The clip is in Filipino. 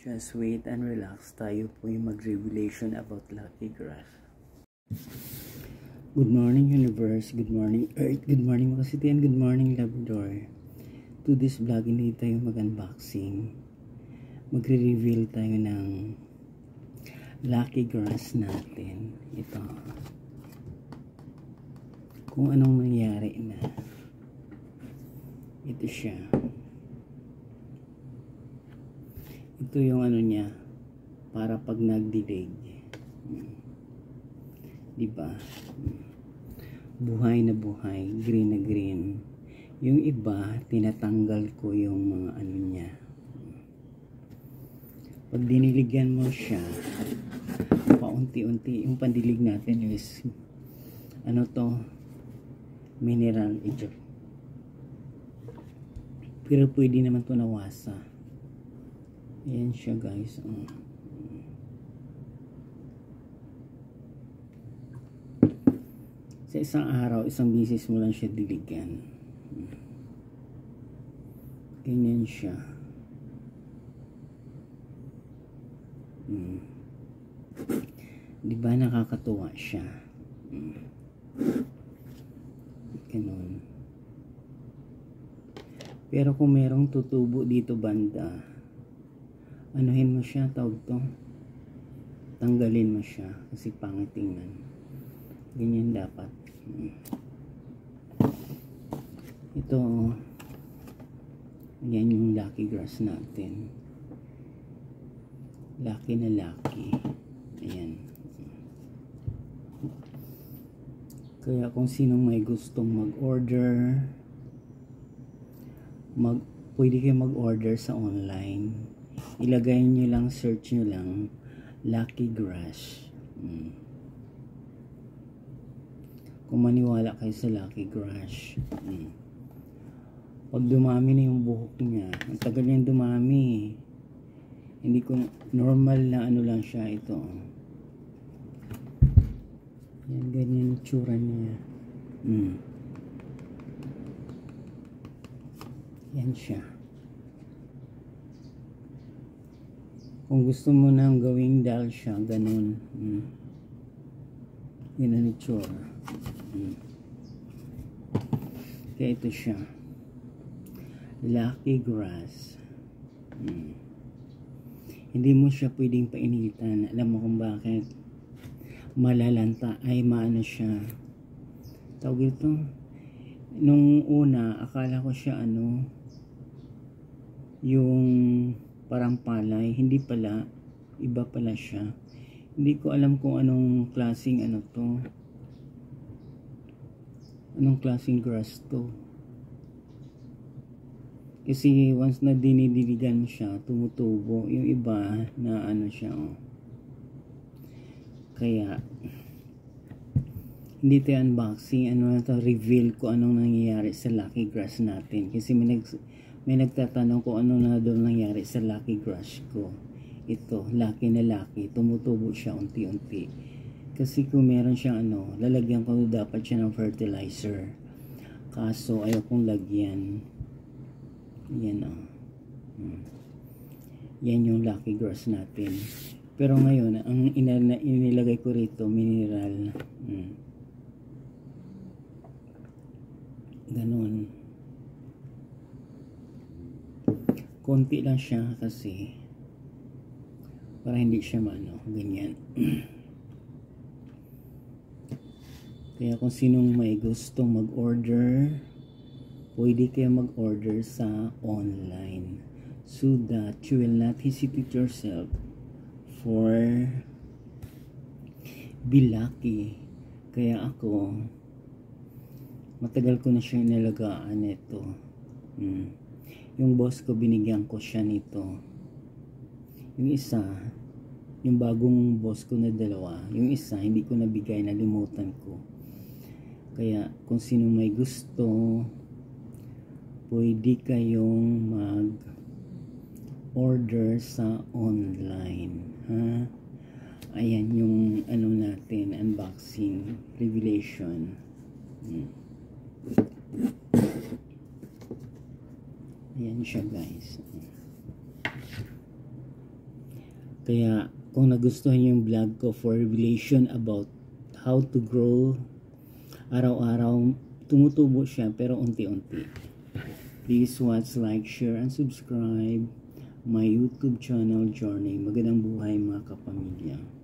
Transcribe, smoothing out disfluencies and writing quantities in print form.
Just wait and relax. Tayo po yung mag-revelation about Lucky Grass. Good morning universe, good morning earth, good morning mga city, and good morning Labrador. To this vlog, hindi tayo mag-unboxing. Magre-reveal tayo ng Lucky Grass natin. Ito. Kung anong nangyari na. Ito siya. Ito yung ano niya, para pag nagdilig, diba, buhay na buhay, green na green. Yung iba, tinatanggal ko yung mga ano niya. Pag diniligyan mo siya, paunti-unti, yung pandilig natin is, ano to, mineral ito. Pero pwede naman to nawasa. Ayan siya guys. Sa isang araw, isang bisis mo lang siya diligan. Ganyan siya. Diba nakakatuwa siya? Ganun. Pero kung merong tutubo dito banda, anuhin mo siya, tawag to, tanggalin mo siya kasi pangit tingnan. Ganyan dapat. Ito, yan yung Lucky Grass natin. Lucky na lucky. Ayan. Kaya kung sinong may gustong mag-order, pwede kayo mag-order sa online. Ilagay nyo lang, search nyo lang Lucky Grass. Kung maniwala kayo sa Lucky Grass, pag dumami na yung buhok niya, ang tagal niyang dumami, hindi ko, normal na ano lang siya ito. Yan, ganyan yung tsura niya. Yan siya. Kung gusto mo nang gawing dal siya, ganun. Yun ang itsura. Kaya ito siya. Lucky Grass. Hindi mo siya pwedeng painitan. Alam mo kung bakit? Malalanta. Ay, maano siya. Tawag ito. Nung una, akala ko siya ano, yung parang palay, hindi pala, iba pala siya. Hindi ko alam kung anong klaseng ano to, anong klaseng grass to, kasi once na dinidiligan mo siya, tumutubo. Yung iba na ano siya, kaya hindi tayo unboxing, ano na to, reveal ko anong nangyayari sa Lucky Grass natin, kasi may nagtatanong kung ano na doon nangyari sa Lucky Grass ko. Ito, lucky na lucky, tumutubo siya unti-unti. Kasi kung meron siyang ano, lalagyan ko dapat siya ng fertilizer. Kaso ayaw kong lagyan. Yan o. Yan yung Lucky Grass natin. Pero ngayon, ang inilagay ko rito, mineral. Ganon. Konti lang siya kasi para hindi siya maano, ganyan. Kaya kung sinong may gustong mag-order, pwede kayo mag-order sa online so that you will not hesitate yourself for be lucky. Kaya ako, matagal ko na siya inalagaan ito. Yung boss ko, binigyan ko siya nito. Yung isa, yung bagong boss ko na dalawa, yung isa hindi ko nabigay, nalimutan ko. Kaya kung sino may gusto, pwede kayong mag-order sa online, ha? Ayan yung ano natin, unboxing revelation. Ayan siya guys. Kaya kung nagustuhan niyo yung vlog ko for revelation about how to grow, araw-araw tumutubo siya pero unti-unti. Please watch, like, share, and subscribe my YouTube channel Journey. Magandang buhay mga kapamilya.